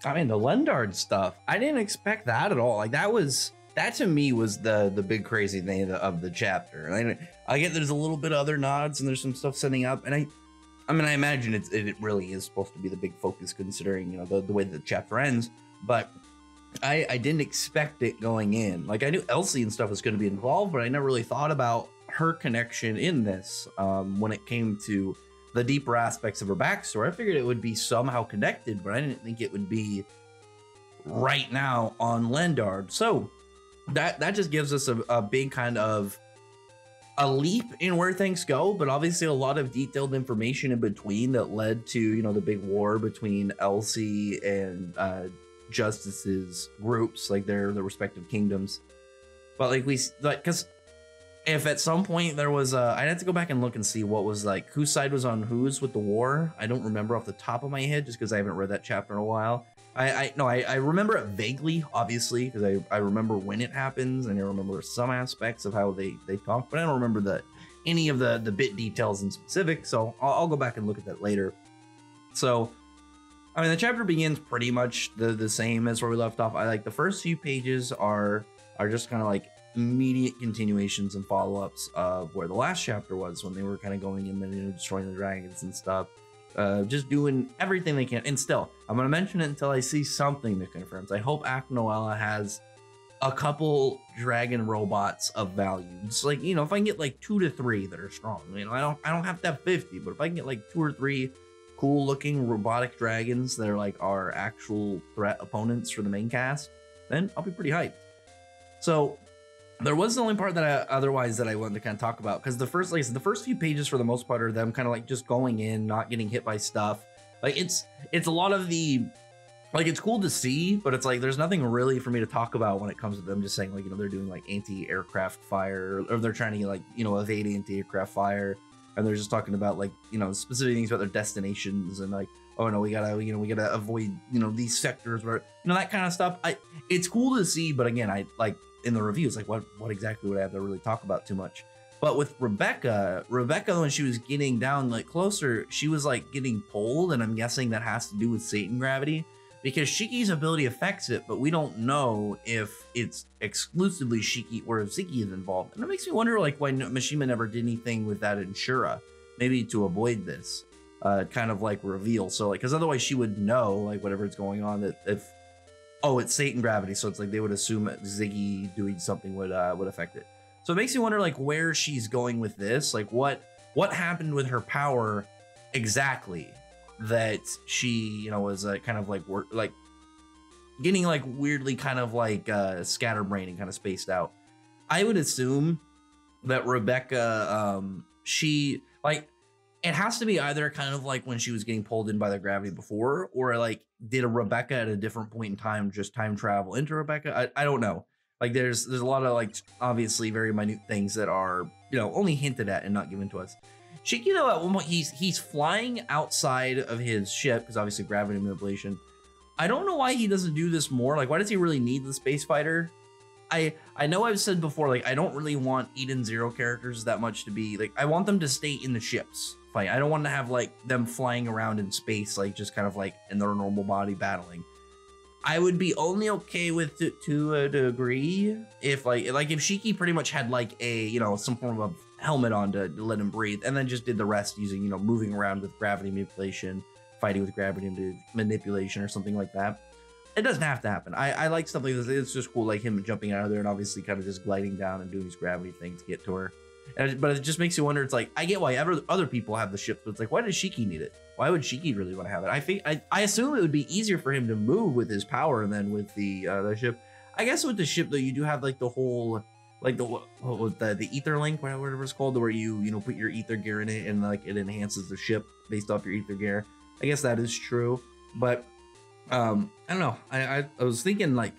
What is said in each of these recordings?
I mean, the Lendard stuff, I didn't expect that at all. Like that to me was the big crazy thing of the chapter. I get there's a little bit of other nods and there's some stuff setting up, and I mean, I imagine it really is supposed to be the big focus considering, you know, the way that the chapter ends, but I didn't expect it going in. Like I knew Elsie and stuff was going to be involved, but I never really thought about her connection in this when it came to the deeper aspects of her backstory. I figured it would be somehow connected, but I didn't think it would be right now on Lendard. So that just gives us a big kind of a leap in where things go, but obviously a lot of detailed information in between that led to, you know, the big war between Elsie and Justice's groups, like their respective kingdoms. But like because if at some point there was I'd have to go back and look and see what was like whose side was on whose with the war. I don't remember off the top of my head just because I haven't read that chapter in a while. I remember it vaguely, obviously, because I remember when it happens and I remember some aspects of how they talk, but I don't remember any of the bit details in specific. So I'll go back and look at that later. So I mean, the chapter begins pretty much the same as where we left off. I like the first few pages are just kind of like immediate continuations and follow-ups of where the last chapter was, when they were kind of going in and destroying the dragons and stuff. Just doing everything they can. And still, I'm going to mention it until I see something that confirms. I hope Act Noella has a couple dragon robots of value. It's like, you know, if I can get like 2 to 3 that are strong, you know, I don't have to have 50, but if I can get like 2 or 3 cool looking robotic dragons that are like our actual threat opponents for the main cast, then I'll be pretty hyped. So there was the only part that I wanted to kind of talk about, because the first few pages for the most part are them kind of like just going in, not getting hit by stuff. Like it's a lot of the, like, it's cool to see, but it's like there's nothing really for me to talk about when it comes to them just saying, like, you know, they're doing like anti-aircraft fire, or they're trying to, like, you know, evade anti-aircraft fire, and they're just talking about, like, you know, specific things about their destinations, and like, oh no, we gotta avoid, you know, these sectors where, you know, that kind of stuff. It's cool to see, but again, I like in the reviews, like, what exactly would I have to really talk about too much? But with Rebecca, when she was getting down like closer, she was like getting pulled, and I'm guessing that has to do with Satan gravity, because Shiki's ability affects it, but we don't know if it's exclusively Shiki or if Ziggy is involved. And it makes me wonder, like, why Mishima never did anything with that in Shura, maybe to avoid this kind of like reveal. So like, because otherwise she would know, like, whatever's going on, that if, oh, it's Satan gravity, so it's like they would assume that Ziggy doing something would affect it. So it makes me wonder, like, where she's going with this, like what happened with her power exactly, that she, you know, was kind of like getting like weirdly kind of like scatterbrained and kind of spaced out. I would assume that Rebecca, she, like, it has to be either kind of like when she was getting pulled in by the gravity before, or like, did a Rebecca at a different point in time just time travel into Rebecca? I don't know. Like, there's a lot of, like, obviously very minute things that are, you know, only hinted at and not given to us. Shiki, though, at one point he's flying outside of his ship, because obviously gravity manipulation. I don't know why he doesn't do this more. Like, why does he really need the space fighter? I know I've said before, like, I don't really want Eden Zero characters that much to be, like, I want them to stay in the ships fight. I don't want to have, like, them flying around in space, like, just kind of like in their normal body battling. I would be only okay with it to a degree if like if Shiki pretty much had like a, you know, some form of helmet on to let him breathe, and then just did the rest using, you know, moving around with gravity manipulation, fighting with gravity manipulation or something like that. It doesn't have to happen. I like stuff like this. It's just cool, like him jumping out of there and obviously kind of just gliding down and doing his gravity thing to get to her. But it just makes you wonder. It's like, I get why other people have the ships, but it's like, why does Shiki need it? Why would Shiki really want to have it? I assume it would be easier for him to move with his power than with the ship. I guess with the ship though, you do have like the whole, like the ether link, whatever it's called, where you know, put your ether gear in it and like it enhances the ship based off your ether gear. I guess that is true, but I don't know. I was thinking, like,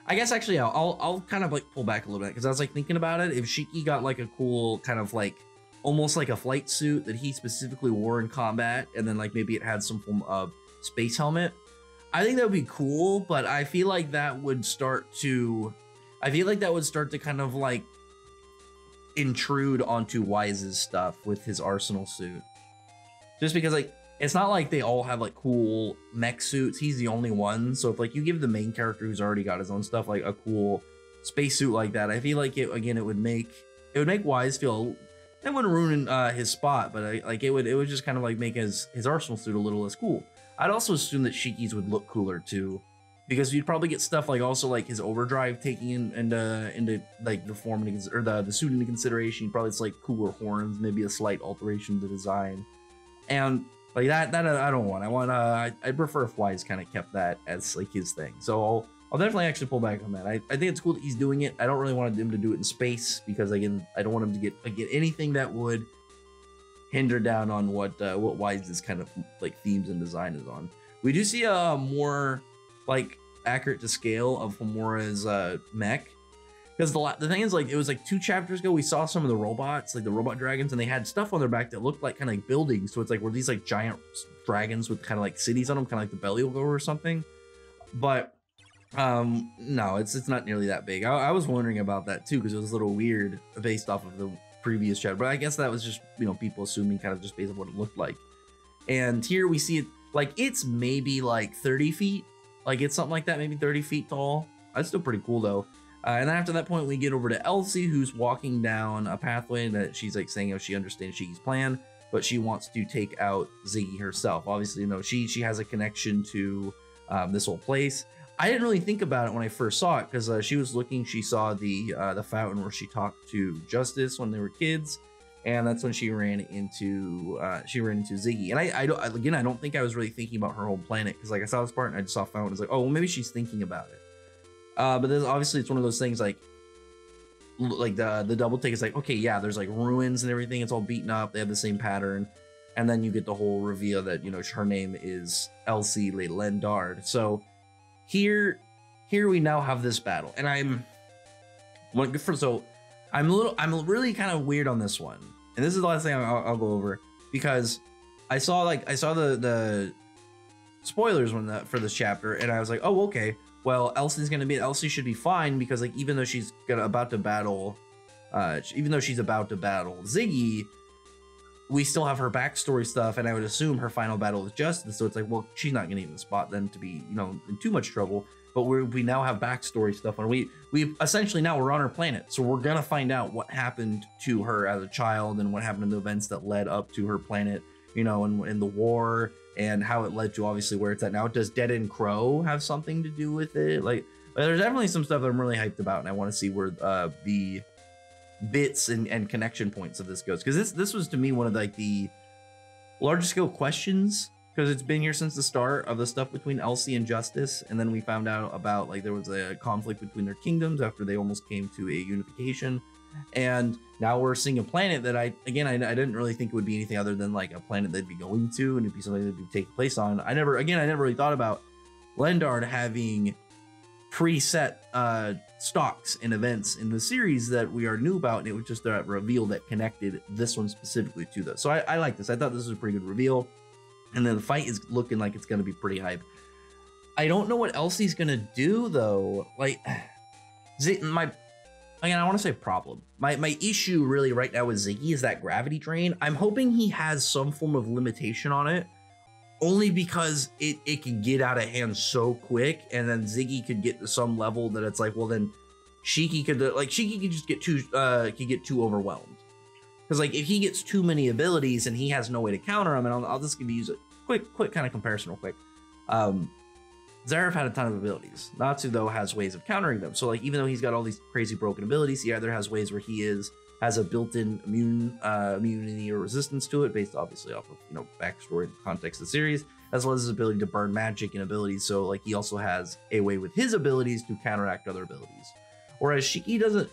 I guess actually I'll kind of like pull back a little bit, because I was like thinking about it. If Shiki got like a cool kind of like almost like a flight suit that he specifically wore in combat, and then like maybe it had some form of space helmet, I think that would be cool. But I feel like that would start to kind of like intrude onto Wise's stuff with his arsenal suit, just because like it's not like they all have like cool mech suits. He's the only one. So if like you give the main character who's already got his own stuff like a cool spacesuit like that, I feel like it would make Wise feel, it wouldn't ruin his spot, but it would just kind of like make his Arsenal suit a little less cool. I'd also assume that Shiki's would look cooler too, because you'd probably get stuff like also like his overdrive taking into like the form or the suit into consideration. You'd probably just like cooler horns, maybe a slight alteration to design, and like that I don't want. I'd prefer if Wise kind of kept that as like his thing. So I'll definitely actually pull back on that. I think it's cool that he's doing it. I don't really want him to do it in space because again, I don't want him to get anything that would hinder down on what Wise's kind of like themes and design is on. We do see a more like accurate to scale of Homura's mech, because the thing is, like, it was like 2 chapters ago we saw some of the robots, like the robot dragons, and they had stuff on their back that looked like kind of like buildings. So it's like, were these like giant dragons with kind of like cities on them, kind of like the belly will go or something? But no, it's not nearly that big. I was wondering about that too, because it was a little weird based off of the previous chapter, but I guess that was just, you know, people assuming kind of just based on what it looked like. And here we see it like it's maybe like 30 feet, like it's something like that, maybe 30 feet tall. That's still pretty cool though. And then after that point, we get over to Elsie, who's walking down a pathway that she's like saying how she understands Shiki's plan, but she wants to take out Ziggy herself. Obviously, you know, she has a connection to this whole place. I didn't really think about it when I first saw it, because she was looking, she saw the fountain where she talked to Justice when they were kids, and that's when she ran into Ziggy. And I don't think I was really thinking about her whole planet, because like I saw this part and I just saw fountain. I was like, oh, well, maybe she's thinking about it. But then obviously it's one of those things like the double take is like, okay, yeah, there's like ruins and everything. It's all beaten up. They have the same pattern. And then you get the whole reveal that, you know, her name is Elsie Le Lendard. So here we now have this battle, and I'm really kind of weird on this one. And this is the last thing I'll go over, because I saw the spoilers for this chapter, and I was like, oh, okay. Well, Elsie should be fine, because like even though she's about to battle Ziggy, we still have her backstory stuff, and I would assume her final battle with Justice. So it's like, well, she's not gonna even spot them to be, you know, in too much trouble. But we now have backstory stuff, and we essentially now we're on her planet, so we're gonna find out what happened to her as a child and what happened in the events that led up to her planet, you know, in the war, and how it led to obviously where it's at now. Does Dead End Crow have something to do with it? Like there's definitely some stuff that I'm really hyped about, and I want to see where the bits and connection points of this goes, because this was to me one of like the larger scale questions, because it's been here since the start of the stuff between Elsie and Justice, and then we found out about like there was a conflict between their kingdoms after they almost came to a unification, and now we're seeing a planet that I didn't really think it would be anything other than like a planet they'd be going to, and it'd be something that'd be taking place on. I never really thought about Lendard having preset stocks and events in the series that we already knew about, and it was just a reveal that connected this one specifically to this. So I like this. I thought this was a pretty good reveal, and then the fight is looking like it's going to be pretty hype. I don't know what Elsie's going to do though. Like, I want to say problem. My issue really right now with Ziggy is that gravity drain. I'm hoping he has some form of limitation on it, only because it can get out of hand so quick, and then Ziggy could get to some level that it's like, well, then Shiki could just get too overwhelmed. Because like if he gets too many abilities and he has no way to counter them, and I'll just give you a quick kind of comparison real quick. Zaref had a ton of abilities. Natsu though has ways of countering them. So like even though he's got all these crazy broken abilities, he either has ways where he has a built-in immunity or resistance to it, based obviously off of, you know, backstory and context of the series, as well as his ability to burn magic and abilities. So like he also has a way with his abilities to counteract other abilities. Whereas Shiki doesn't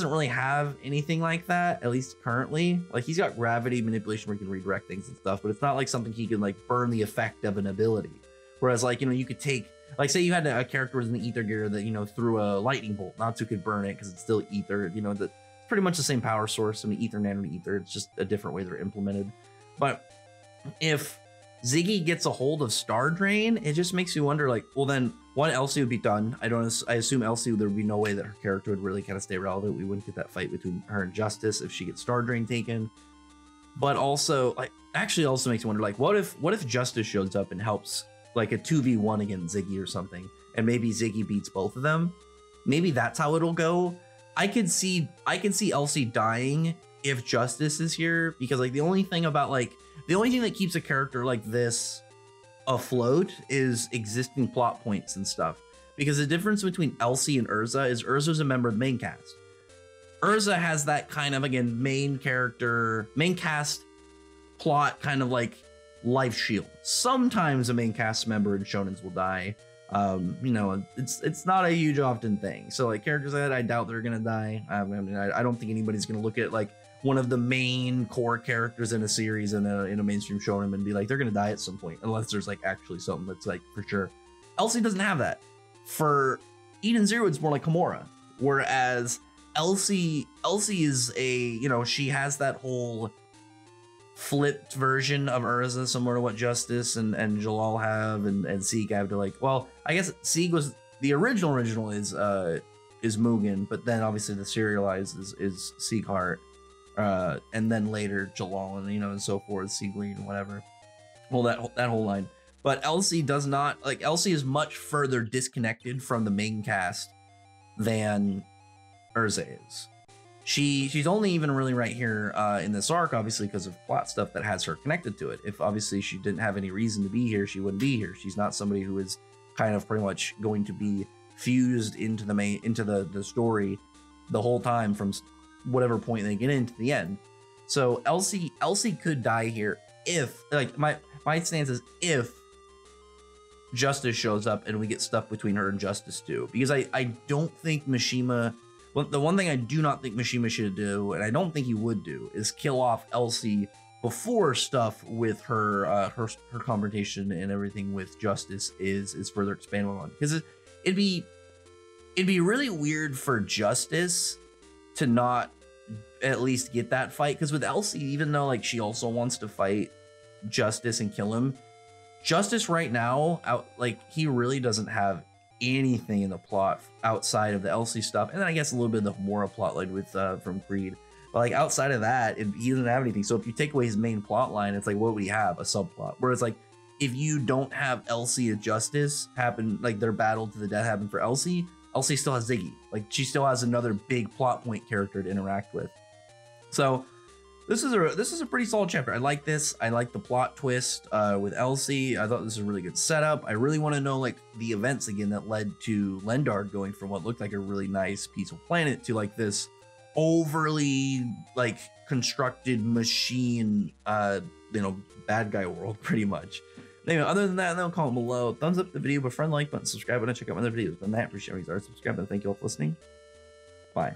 really have anything like that, at least currently. Like he's got gravity manipulation where he can redirect things and stuff, but it's not like something he can like burn the effect of an ability. Whereas like, you know, you could take, like say you had a character in the ether gear that, you know, threw a lightning bolt, Natsu could burn it because it's still ether, you know, that's pretty much the same power source. I mean, ether, nano, ether, it's just a different way they're implemented. But if Ziggy gets a hold of Star Drain, it just makes you wonder, like, well then, one, Elsie would be done. I assume Elsie, there would be no way that her character would really kind of stay relevant. We wouldn't get that fight between her and Justice if she gets Star Drain taken. But also, like, actually also makes me wonder, like, what if Justice shows up and helps like a 2v1 against Ziggy or something, and maybe Ziggy beats both of them? Maybe that's how it'll go. I can see Elsie dying if Justice is here, because like the only thing that keeps a character like this afloat is existing plot points and stuff. Because the difference between Elsie and Urza is Urza's a member of the main cast. Urza has that kind of, again, main cast plot kind of like life shield. Sometimes a main cast member in shonens will die. You know, it's not a huge often thing. So like characters like that, I doubt they're gonna die. I don't think anybody's gonna look at like one of the main core characters in a series in a mainstream shonen and be like, they're gonna die at some point, unless there's like actually something that's like for sure. Elsie doesn't have that. For Eden Zero, it's more like Kimura, whereas Elsie is she has that whole flipped version of Urza, similar to what Justice and Jalal have and Sieg have, to like, well, I guess Sieg was the original is Mugen, but then obviously the serialized is Sieghart, and then later Jalal and so forth, Sieglin, whatever. Well, that whole line. But Elsie does not, like, Elsie is much further disconnected from the main cast than Urza is. She's only even really right here in this arc, obviously, because of plot stuff that has her connected to it. If obviously she didn't have any reason to be here, she wouldn't be here. She's not somebody who is kind of pretty much going to be fused into the story the whole time from whatever point they get into the end. So Elsie could die here if, like, my stance is if Justice shows up and we get stuff between her and Justice too, because I don't think Mishima. Well, the one thing I do not think Mishima should do, and I don't think he would do, is kill off Elsie before stuff with her confrontation and everything with Justice is further expanded on. Because it'd be really weird for Justice to not at least get that fight. Because with Elsie, even though like she also wants to fight Justice and kill him, Justice right now, he really doesn't have anything in the plot outside of the Elsie stuff, and then I guess a little bit of the Mora plotline with from Creed. But like outside of that, he doesn't have anything. So if you take away his main plot line, it's like, what would he have? A subplot. Whereas like if you don't have Elsie and Justice happen, like their battle to the death happen for Elsie still has Ziggy. Like she still has another big plot point character to interact with. So this is a pretty solid chapter. I like this. I like the plot twist with Elsie. I thought this was a really good setup. I really want to know like the events again that led to Lendard going from what looked like a really nice, peaceful planet to like this overly like constructed machine, bad guy world pretty much. Anyway, other than that, then comment below. Thumbs up the video, but friend, like button, subscribe button, check out my other videos. But that, appreciate it. Subscribe, and thank you all for listening. Bye.